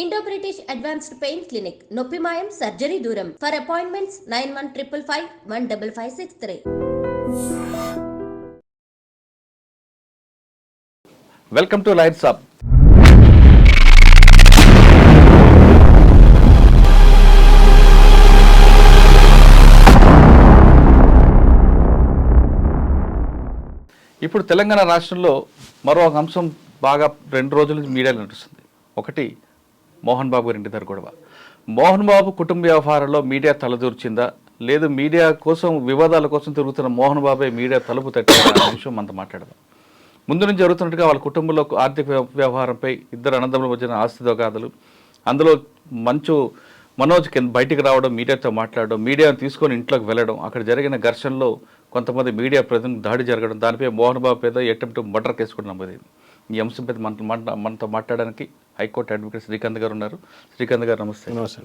Indo British advanced pain clinic నొప్పి మాయం surgery దూరం for appointments 9155515563. Welcome to lights up. ఇప్పుడు తెలంగాణ రాష్ట్రంలో మరో ఒక అంశం బాగా 2 రోజుల నుంచి మీడియాలో నడుస్తుంది. ఒకటి మోహన్ బాబు గారి ఇంటి దగ్గర గొడవ. మోహన్ బాబు కుటుంబ వ్యవహారంలో మీడియా తలదూర్చిందా, లేదు మీడియా కోసం వివాదాల కోసం తిరుగుతున్న మోహన్ బాబే మీడియా తలుపు తట్టిందా అనే విషయం మనతో మాట్లాడదాం. ముందు నుంచి జరుగుతున్నట్టుగా వాళ్ళ కుటుంబంలో ఆర్థిక వ్యవహారంపై ఇద్దరు అన్నదమ్ముల మధ్యన ఆస్తి తగాదాలు, అందులో మనోజ్ బయటికి రావడం, మీడియాతో మాట్లాడడం, మీడియాను తీసుకొని ఇంట్లోకి వెళ్ళడం, అక్కడ జరిగిన ఘర్షణలో కొంతమంది మీడియా ప్రతినిధులు దాడి జరగడం, దానిపై మోహన్ బాబు మీద అటెంప్ట్ మర్డర్ కేసు కూడా నమోదైంది. ఈ అంశంపై మనతో మాట్లాడడానికి హైకోర్టు అడ్వకేట్ శ్రీకాంత్ గారు ఉన్నారు. శ్రీకాంత్ గారు నమస్తే. నమస్తే.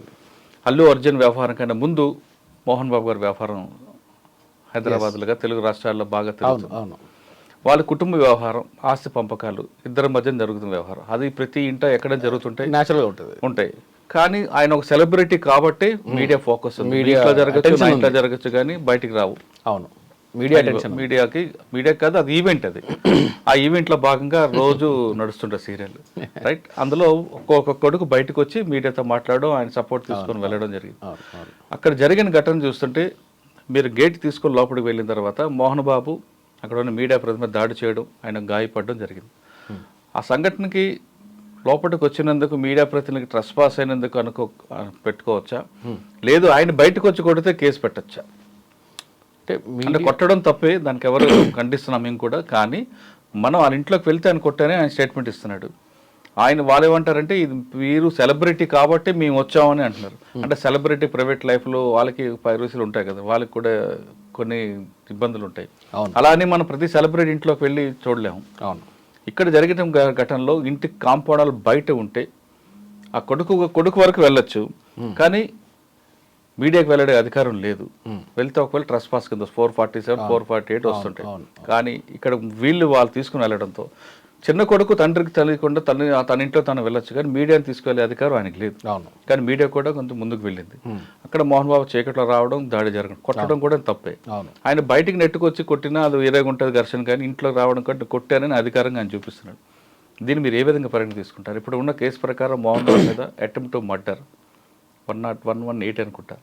అల్లు అర్జున్ వ్యవహారం కన్నా ముందు మోహన్ బాబు గారి వ్యవహారం హైదరాబాద్లుగా తెలుగు రాష్ట్రాల్లో బాగా తెలుస్తుంది. వాళ్ళ కుటుంబ వ్యవహారం, ఆస్తి పంపకాలు ఇద్దరి మధ్య జరుగుతున్న వ్యవహారం, అది ప్రతి ఇంట ఎక్కడ జరుగుతుంటాయి, న్యాచురల్గా ఉంటాయి. కానీ ఆయన ఒక సెలబ్రిటీ కాబట్టి మీడియా ఫోకస్ ఉంది. మీడియా జరగచ్చు కానీ బయటికి రావు. అవును, మీడియా మీడియా కాదు, అది ఈవెంట్. అది ఆ ఈవెంట్ లో భాగంగా రోజు నడుస్తుంటారు సీరియల్, రైట్? అందులో ఒక్కొక్క కొడుకు బయటకు వచ్చి మీడియాతో మాట్లాడడం, ఆయన సపోర్ట్ తీసుకొని వెళ్ళడం జరిగింది. అక్కడ జరిగిన ఘటన చూస్తుంటే, మీరు గేట్ తీసుకొని లోపలికి వెళ్ళిన తర్వాత మోహన్ బాబు అక్కడ ఉన్న మీడియా ప్రతినిధి దాడి చేయడం, ఆయన గాయపడడం జరిగింది. ఆ సంఘటనకి లోపలికి వచ్చినందుకు మీడియా ప్రతినిధికి ట్రెస్పాస్ అయినందుకు పెట్టుకోవచ్చా, లేదు ఆయన బయటకు వచ్చి కొడితే కేసు పెట్టచ్చా? అంటే కొట్టడం తప్పే, దానికి ఎవరు ఖండిస్తున్నాం మేము కూడా. కానీ మనం వాళ్ళ ఇంట్లోకి వెళ్తే ఆయన కొట్టానే ఆయన స్టేట్మెంట్ ఇస్తున్నాడు. వాళ్ళు ఏమంటారంటే, ఇది మీరు సెలబ్రిటీ కాబట్టి మేము వచ్చామని అంటున్నారు. అంటే సెలబ్రిటీ ప్రైవేట్ లైఫ్లో వాళ్ళకి పైరసీలు ఉంటాయి కదా, వాళ్ళకి కూడా కొన్ని ఇబ్బందులు ఉంటాయి. అలానే మనం ప్రతి సెలబ్రిటీ ఇంట్లోకి వెళ్ళి చూడలేము. అవును, ఇక్కడ జరిగిన ఘటనలో ఇంటి కాంపౌండాలు బయట ఉంటే ఆ కొడుకు వరకు వెళ్ళొచ్చు, కానీ మీడియాకి వెళ్ళడే అధికారం లేదు. వెళ్తే ఒకవేళ ట్రెస్పాస్ కింద 447, 448 వస్తుంటాయి. కానీ ఇక్కడ వాళ్ళు తీసుకుని వెళ్ళడంతో చిన్న కొడుకు తండ్రికి తెలియకుండా తన ఇంట్లో తను వెళ్ళొచ్చు, కానీ మీడియాని తీసుకువెళ్ళే అధికారం ఆయనకి లేదు. కానీ మీడియా కూడా కొంత ముందుకు వెళ్ళింది. అక్కడ మోహన్ బాబు చీకట్లో రావడం, దాడి జరగడం, కొట్టడం కూడా తప్పే. ఆయన బయటికి నెట్టుకొచ్చి కొట్టినా అది వేరేగా ఉంటుంది ఘర్షణ, కానీ ఇంట్లో రావడం కంటే కొట్టానని అధికారంగా ఆయన చూపిస్తున్నాడు. దీన్ని మీరు ఏ విధంగా పరిగణ తీసుకుంటారు? ఇప్పుడు ఉన్న కేసు ప్రకారం మోహన్ బాబు మీద అటెంప్ట్ మర్డర్ 10118 అనుకుంటా.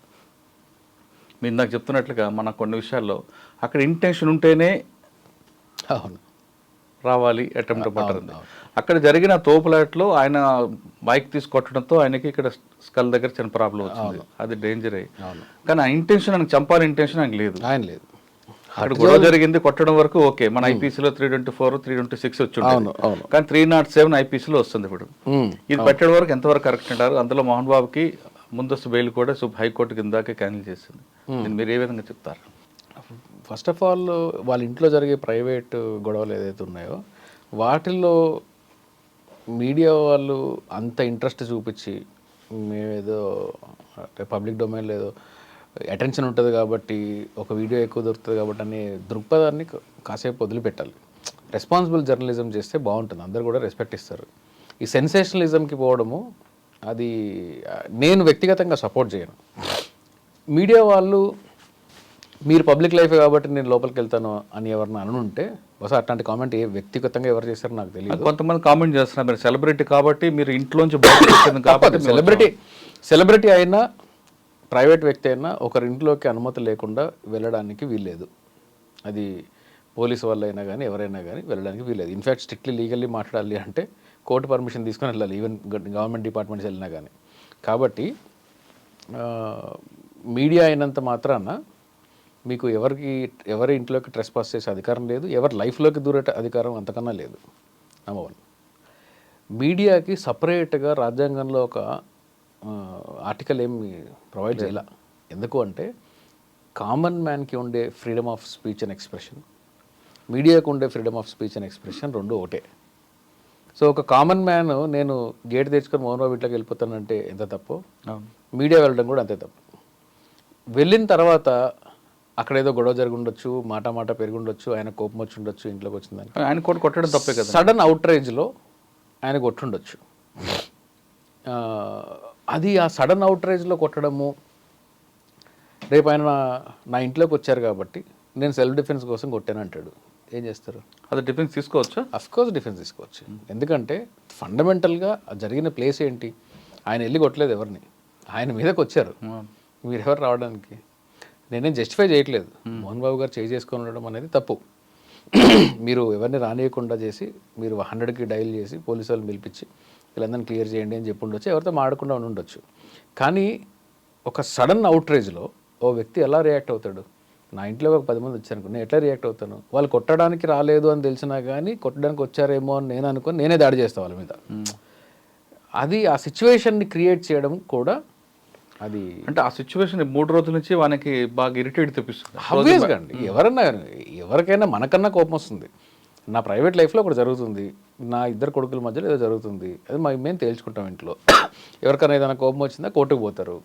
మీరు నాకు చెప్తున్నట్లుగా మన కొన్ని విషయాల్లో అక్కడ ఇంటెన్షన్ ఉంటేనే రావాలి అటెంప్ట్ మర్డర్. అక్కడ జరిగిన తోపులాట్లో ఆయన బైక్ తీసుకొట్టడంతో ఆయనకి ఇక్కడ స్కల్ దగ్గర చిన్న ప్రాబ్లం వచ్చింది, అది డేంజరే. కానీ ఆ ఇంటెన్షన్ ఆయనకు చంపాలి ఇంటెన్షన్ ఆయనకు లేదు. అక్కడ గొడవ జరిగింది, కొట్టడం వరకు ఓకే. మన ఐపీసీలో 324, 326 వచ్చి ఉంటుంది, కానీ 307 ఐపీసీలో వస్తుంది. ఇప్పుడు ఇది పెట్టడం వరకు ఎంతవరకు కరెక్ట్ అంటారు? అందులో మోహన్ బాబుకి ముందస్తు బెయిల్ కూడా హైకోర్టు కిందాకే క్యాన్సిల్ చేసింది. మీరు ఏ విధంగా చెప్తారు? ఫస్ట్ ఆఫ్ ఆల్, వాళ్ళ ఇంట్లో జరిగే ప్రైవేట్ గొడవలు ఏదైతే ఉన్నాయో వాటిల్లో మీడియా వాళ్ళు అంత ఇంట్రెస్ట్ చూపించి, మేమేదో అంటే పబ్లిక్ డొమైన్లో ఏదో అటెన్షన్ ఉంటుంది కాబట్టి, ఒక వీడియో ఎక్కువ దొరుకుతుంది కాబట్టి అనే దృక్పథాన్ని కాసేపు వదిలిపెట్టాలి. రెస్పాన్సిబుల్ జర్నలిజం చేస్తే బాగుంటుంది, అందరు కూడా రెస్పెక్ట్ ఇస్తారు. ఈ సెన్సేషనలిజంకి పోవడము, అది నేను వ్యక్తిగతంగా సపోర్ట్ చేయను. మీడియా వాళ్ళు మీరు పబ్లిక్ లైఫ్ కాబట్టి నేను లోపలికి వెళ్తాను అని ఎవరిని అనుంటే, బహుశా అట్లాంటి కామెంట్ ఏ వ్యక్తిగతంగా ఎవరు చేస్తారో నాకు తెలియదు. కొంతమంది కామెంట్ చేస్తున్నారు, మీరు సెలబ్రిటీ కాబట్టి మీరు ఇంట్లోంచి కాబట్టి. సెలబ్రిటీ అయినా ప్రైవేట్ వ్యక్తి అయినా ఒకరి ఇంట్లోకి అనుమతి లేకుండా వెళ్ళడానికి వీల్లేదు. అది పోలీసు వాళ్ళు అయినా కానీ ఎవరైనా కానీ వెళ్ళడానికి వీల్లేదు. ఇన్ఫ్యాక్ట్ స్ట్రిక్ట్లీ లీగల్లీ మాట్లాడాలి అంటే కోర్టు పర్మిషన్ తీసుకొని వెళ్ళాలి, ఈవెన్ గవర్నమెంట్ డిపార్ట్మెంట్స్ వెళ్ళినా కానీ. కాబట్టి మీడియా అయినంత మాత్రాన మీకు ఎవరి ఇంట్లోకి ట్రెస్పాస్ చేసే అధికారం లేదు, ఎవరి లైఫ్లోకి దూరే అధికారం అంతకన్నా లేదు. నెంబర్ 1. మీడియాకి సపరేట్గా రాజ్యాంగంలో ఒక ఆర్టికల్ ఏమి ప్రొవైడ్ చేయాల. ఎందుకు అంటే, కామన్ మ్యాన్కి ఉండే freedom of speech and expression, మీడియాకు ఉండే freedom of speech and expression రెండు ఒకటే. సో ఒక కామన్ మ్యాన్ నేను గేట్ తెచ్చుకొని మోహన్ బాబు ఇంట్లోకి వెళ్ళిపోతానంటే ఎంత తప్పు, మీడియా వెళ్ళడం కూడా అంతే తప్పు. వెళ్ళిన తర్వాత అక్కడ ఏదో గొడవ జరిగి ఉండొచ్చు, మాట పెరిగి ఉండొచ్చు, ఆయన కోపం వచ్చి ఉండొచ్చు, ఇంట్లోకి వచ్చిందని ఆయన కొట్టడం తప్పే కదా. సడన్ అవుట్రేజ్లో ఆయన కొట్టుండొచ్చు. అది ఆ సడన్ అవుట్రేజ్లో కొట్టడము, రేపు ఆయన నా ఇంట్లోకి వచ్చారు కాబట్టి నేను సెల్ఫ్ డిఫెన్స్ కోసం కొట్టాను అంటాడు. ఏం చేస్తారు? అది డిఫెన్స్ తీసుకోవచ్చా? అఫ్కోర్స్ డిఫెన్స్ తీసుకోవచ్చు. ఎందుకంటే ఫండమెంటల్గా జరిగిన ప్లేస్ ఏంటి? ఆయన వెళ్ళి కొట్టలేదు ఎవరిని, ఆయన మీదకి వచ్చారు. మీరు ఎవరు రావడానికి? నేనేం జస్టిఫై చేయట్లేదు. మోహన్ బాబు గారు చేసుకొని ఉండడం అనేది తప్పు. మీరు ఎవరిని రానియకుండా చేసి మీరు 100కి డైల్ చేసి పోలీసు వాళ్ళని పిలిపించి వీళ్ళందరినీ క్లియర్ చేయండి అని చెప్పి ఉండొచ్చు, ఎవరితో మాడకుండా ఉండొచ్చు. కానీ ఒక సడన్ అవుట్రేజ్లో ఓ వ్యక్తి ఎలా రియాక్ట్ అవుతాడు? నా ఇంట్లో ఒక 10 మంది వచ్చారనుకో, నేను ఎట్లా రియాక్ట్ అవుతాను? వాళ్ళు కొట్టడానికి రాలేదు అని తెలిసినా కానీ కొట్టడానికి వచ్చారేమో అని నేను అనుకొని నేనే దాడి చేస్తాను వాళ్ళ మీద. అది ఆ సిచ్యువేషన్ని క్రియేట్ చేయడం కూడా అది అంటే ఆ సిచ్యువేషన్ 3 రోజుల నుంచి వానికి బాగా ఇరిటేట్ తెప్పిస్తుంది. ఆబ్వియస్గా అండి. ఎవరికైనా మనకన్నా కోపం వస్తుంది. నా ప్రైవేట్ లైఫ్లో ఒకటి జరుగుతుంది, నా 2 కొడుకుల మధ్యలో ఏదో జరుగుతుంది, అది మేము తేల్చుకుంటాం ఇంట్లో. ఎవరికైనా ఏదైనా కోపం వచ్చిందా కోర్టుకు పోతారు,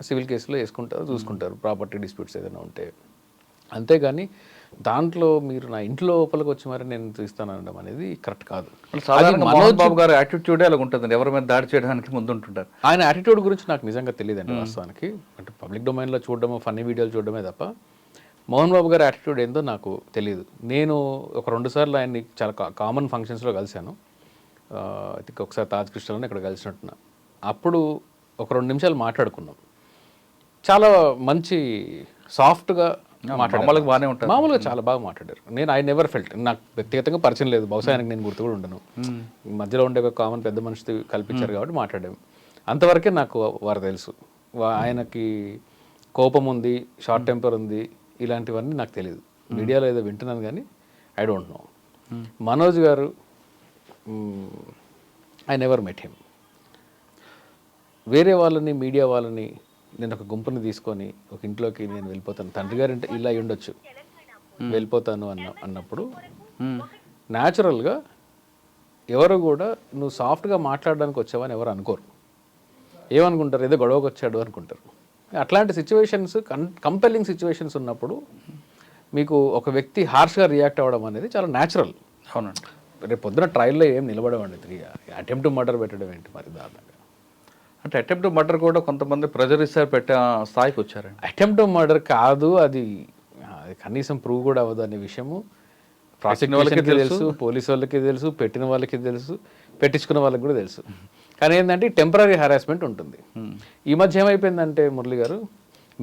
సివిల్ కేసులో వేసుకుంటారు, చూసుకుంటారు ప్రాపర్టీ డిస్ప్యూట్స్ ఏదైనా ఉంటే. అంతేగాని దాంట్లో మీరు నా ఇంట్లో లోపలికి వచ్చి మరి నేను తీస్తాను అనడం అనేది కరెక్ట్ కాదు. సాధారణంగా మోహన్ బాబు గారు యాటిట్యూడే అలా ఉంటుందండి, ఎవరి మీద దాడి చేయడానికి ముందు ఉంటుంటారు. ఆయన యాటిట్యూడ్ గురించి నాకు నిజంగా తెలియదండి వాస్తవానికి. అంటే పబ్లిక్ డొమైన్లో చూడడము, ఫన్నీ వీడియోలు చూడడమే తప్ప మోహన్ బాబు గారి యాటిట్యూడ్ ఏందో నాకు తెలియదు. నేను ఒక 2 సార్లు ఆయన్ని చాలా కామన్ ఫంక్షన్స్లో కలిశాను. ఒకసారి తాజ్ కృష్ణలో ఇక్కడ కలిసినట్టున్నా. అప్పుడు ఒక 2 నిమిషాలు మాట్లాడుకున్నాం. చాలా మంచి సాఫ్ట్గా మాట్లాడారు, బాగానే ఉంటారు, మామూలుగా చాలా బాగా మాట్లాడారు. ఐ నెవర్ ఫెల్ట్, నాకు వ్యక్తిగతంగా పరిచయం లేదు, బహుశా ఆయనకు నేను గుర్తు కూడా ఉండను. మధ్యలో ఉండే ఒక కామన్ పెద్ద మనిషి కల్పించారు కాబట్టి మాట్లాడాము. అంతవరకే నాకు వారు తెలుసు. ఆయనకి కోపం ఉంది, షార్ట్ టెంపర్ ఉంది, ఇలాంటివన్నీ నాకు తెలియదు. మీడియాలో ఏదో వింటున్నాను కానీ ఐ డోంట్ నో. మనోజ్ గారు, ఐ నెవర్ మెట్ హిమ్. వేరే వాళ్ళని, మీడియా వాళ్ళని నేను ఒక గుంపుని తీసుకొని ఒక ఇంట్లోకి నేను వెళ్ళిపోతాను, తండ్రి గారు అంటే ఇలా అయి ఉండొచ్చు, వెళ్ళిపోతాను అన్నప్పుడు న్యాచురల్గా ఎవరు కూడా నువ్వు సాఫ్ట్గా మాట్లాడడానికి వచ్చావని ఎవరు అనుకోరు. ఏమనుకుంటారు? ఏదో గొడవకు వచ్చాడు అనుకుంటారు. అట్లాంటి సిచ్యువేషన్స్, కంపెల్లింగ్ సిచ్యువేషన్స్ ఉన్నప్పుడు మీకు ఒక వ్యక్తి హార్ష్గా రియాక్ట్ అవ్వడం అనేది చాలా న్యాచురల్. అవునండి. రేపు పొద్దున ట్రయల్లో ఏం నిలబడవండి. 3 అటెంప్ట్ మర్డర్ పెట్టడం ఏంటి మరి దారుణంగా? అంటే అటెంప్ట్ మర్డర్ కూడా కొంతమంది ప్రెజర్ ఇస్తారు పెట్టే స్థాయికి వచ్చారండి. అటెంప్ట్ మర్డర్ కాదు, అది కనీసం ప్రూవ్ కూడా అవ్వదు అనే విషయము ప్రాసిక్యూషన్కి తెలుసు, పోలీసు వాళ్ళకి తెలుసు, పెట్టిన వాళ్ళకి తెలుసు, పెట్టించుకున్న వాళ్ళకి కూడా తెలుసు. కానీ ఏంటంటే టెంపరీ హెరాస్మెంట్ ఉంటుంది. ఈ మధ్య ఏమైపోయిందంటే మురళి గారు,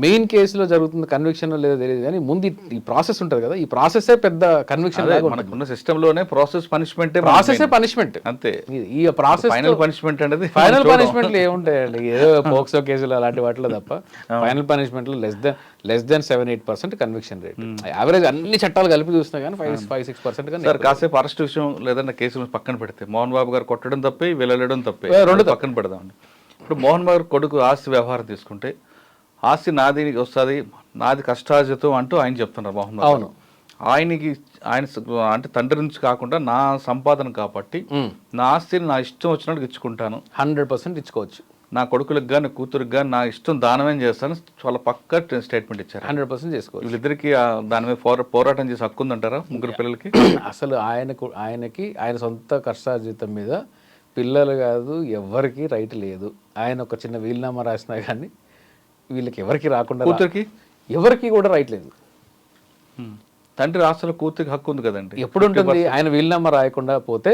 మెయిన్ కేసులో జరుగుతుంది కన్విక్షన్ లేదో తెలియదు కానీ ముందు ఈ ప్రాసెస్ ఉంటుంది కదా, ఈ ప్రాసెసే పెద్ద కన్విక్షన్. మనకున్న సిస్టంలోనే ప్రాసెస్ పనిష్మెంట్ అంతే. ఈ ప్రాసెస్ ఫైనల్ పనిష్మెంట్ అనేది ఫైనల్ పనిష్మెంట్లు ఏముంటాయండి? ఏదో పోక్సో కేసులు అలాంటి వాటిలో తప్ప ఫైనల్ పనిష్మెంట్లు less than 7-8% conviction rate. Average అన్ని చట్టాలు కలిపి చూసినా కానీ 5-6% కానీ. సార్ కాసేపు అరెస్ట్ విషయం లేదన్న కేసులు పక్కన పెడితే మోహన్ బాబు గారు కొట్టడం తప్పే, వెళ్ళడం తప్పే, 2 పక్కన పెడదామండి. ఇప్పుడు మోహన్ బాబు కొడుకు ఆస్తి వ్యవహారం తీసుకుంటే ఆస్తి నాది వస్తుంది, నాది కష్టార్జితం అంటూ ఆయన చెప్తున్నారు మోహన్ బాబు. అవును. ఆయన అంటే తండ్రి నుంచి కాకుండా నా సంపాదన కాబట్టి నా ఆస్తిని నా ఇష్టం వచ్చినట్టు ఇచ్చుకుంటాను, 100% ఇచ్చుకోవచ్చు, నా కొడుకులకు కానీ కూతురికి కానీ నా ఇష్టం దానమేం చేస్తాను, చాలా పక్క స్టేట్మెంట్ ఇచ్చారు. 100% చేసుకోవచ్చు. వీళ్ళిద్దరికి దాని మీద పోరాటం చేసి హక్కు ఉందంటారా 3 పిల్లలకి? అసలు ఆయనకి ఆయన సొంత కష్టార్జితం మీద పిల్లలు కాదు ఎవరికి రైట్ లేదు. ఆయన ఒక చిన్న వీలునామా రాసినా కానీ వీళ్ళకి ఎవరికి రాకుండా, కూతురికి ఎవరికి కూడా రైట్ లేదు. తండ్రి ఆస్తుల కూతురికి హక్కు ఉంది కదండి. ఎప్పుడు ఉంటుంది? ఆయన వీలునామా రాయకుండా పోతే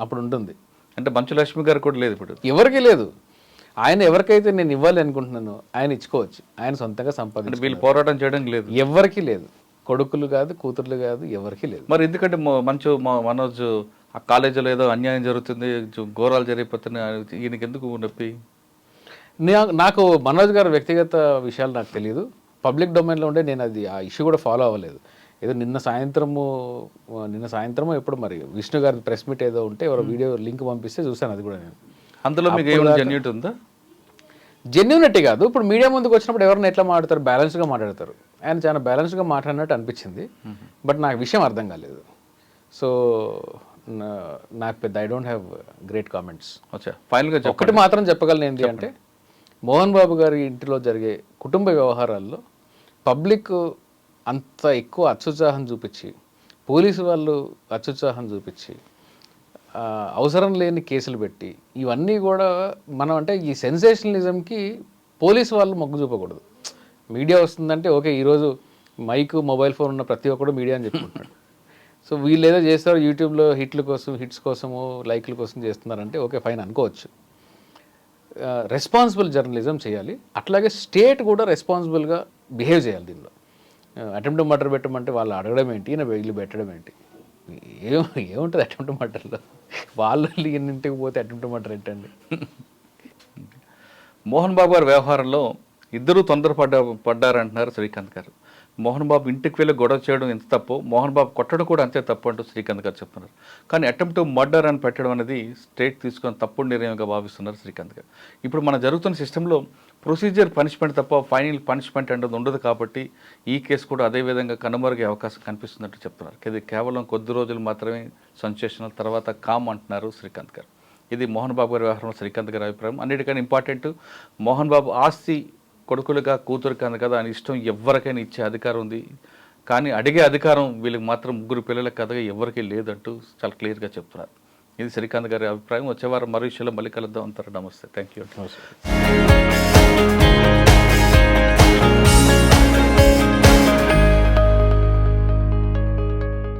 అప్పుడు ఉంటుంది. అంటే మంచు లక్ష్మి గారు కూడా లేదు, ఇప్పుడు ఎవరికి లేదు. ఆయన ఎవరికైతే నేను ఇవ్వాలి అనుకుంటున్నాను ఆయన ఇచ్చుకోవచ్చు, ఆయన సొంతంగా సంపాదించి. వీళ్ళు పోరాటం చేయడం లేదు, ఎవరికి లేదు, కొడుకులు కాదు కూతుర్లు కాదు ఎవరికి లేదు. మరి ఎందుకంటే మనోజ్ ఆ కాలేజీలో ఏదో అన్యాయం జరుగుతుంది, ఘోరాలు జరిగిపోతున్నాయి, ఈయనకి ఎందుకు నొప్పి? నాకు మనోజ్ గారు వ్యక్తిగత విషయాలు నాకు తెలియదు. పబ్లిక్ డొమైన్లో ఉండే నేను అది ఆ ఇష్యూ కూడా ఫాలో అవ్వలేదు. ఏదో నిన్న సాయంత్రము ఎప్పుడు మరి విష్ణు గారి ప్రెస్ మీట్ ఏదో ఉంటే ఎవరో వీడియో లింక్ పంపిస్తే చూసాను, అది కూడా నేను. అందులో మీకు ఏమైనా జెన్యూనిటీ ఉందా? జెన్యూనిటీ కాదు, ఇప్పుడు మీడియా ముందుకు వచ్చినప్పుడు ఎవరైనా ఎట్లా మాట్లాడతారు, బ్యాలెన్స్గా మాట్లాడతారు. ఆయన చాలా బ్యాలెన్స్గా మాట్లాడినట్టు అనిపించింది, బట్ నాకు విషయం అర్థం కాలేదు. సో నాకు పెద్ద I don't have great comments. ఫైనల్గా ఒకటి మాత్రం చెప్పగలను ఏంటి అంటే, మోహన్ బాబు గారి ఇంటిలో జరిగే కుటుంబ వ్యవహారాల్లో పబ్లిక్ అంత ఎక్కువ అత్యుత్సాహం చూపించి, పోలీసు వాళ్ళు అత్యుత్సాహం చూపించి అవసరం లేని కేసులు పెట్టి ఇవన్నీ కూడా మనం అంటే ఈ సెన్సేషనలిజంకి పోలీసు వాళ్ళు మొగ్గు చూపకూడదు. మీడియా వస్తుందంటే ఓకే ఈరోజు మైక్ మొబైల్ ఫోన్ ఉన్న ప్రతి ఒక్కడు మీడియా అని చెప్పుకుంటాడు. సో వీళ్ళు ఏదో చేస్తారు యూట్యూబ్లో హిట్స్ కోసము లైక్ల కోసం చేస్తున్నారంటే ఓకే ఫైన్ అనుకోవచ్చు. రెస్పాన్సిబుల్ జర్నలిజం చేయాలి. అట్లాగే స్టేట్ కూడా రెస్పాన్సిబుల్గా బిహేవ్ చేయాలి. దీనిలో అటెంప్ట్ మర్డర్ పెట్టమంటే వాళ్ళు అడగడం ఏంటి, వీళ్ళు పెట్టడం ఏంటి, ఏముంటుంది అటెంప్ట్ మర్డర్లో? వాళ్ళు ఇంటికి పోతే అటెంప్ట్ మర్డర్ ఏంటండి? మోహన్ బాబు గారి వ్యవహారంలో ఇద్దరూ పడ్డారంటున్నారు శ్రీకాంత్ గారు. మోహన్ బాబు ఇంటికి వెళ్ళి గొడవ చేయడం ఎంత తప్పు, మోహన్ బాబు కొట్టడం కూడా అంతే తప్పు అంటూ శ్రీకాంత్ గారు చెప్తున్నారు. కానీ అటెంప్ట్ మర్డర్ అని పెట్టడం అనేది స్టేట్ తీసుకొని తప్పుడు నిర్ణయంగా భావిస్తున్నారు శ్రీకాంత్ గారు. ఇప్పుడు మన జరుగుతున్న సిస్టంలో ప్రొసీజర్ పనిష్మెంట్ తప్ప ఫైనల్ పనిష్మెంట్ అనేది ఉండదు కాబట్టి ఈ కేసు కూడా అదే విధంగా కనుమరుగే అవకాశం కనిపిస్తున్నట్టు చెప్తున్నారు. ఇది కేవలం కొద్ది రోజులు మాత్రమే సెన్సేషనల్, తర్వాత కామ్ అంటున్నారు శ్రీకాంత్ గారు. ఇది మోహన్ బాబు గారి వ్యవహారంలో శ్రీకాంత్ గారి అభిప్రాయం. అన్నిటికన్నా ఇంపార్టెంట్, మోహన్ బాబు ఆస్తి కొడుకులుగా కూతురు కాదు కదా అని ఇష్టం ఎవరికైనా ఇచ్చే అధికారం ఉంది, కానీ అడిగే అధికారం వీళ్ళకి మాత్రం ముగ్గురు పిల్లల కథగా ఎవరికీ లేదంటూ చాలా క్లియర్గా చెప్తున్నారు. ఇది శ్రీకాంత్ గారి అభిప్రాయం. వచ్చే వారం మరో విషయంలో మళ్ళీ కలుద్దాం అంటారు. నమస్తే, థ్యాంక్ యూ.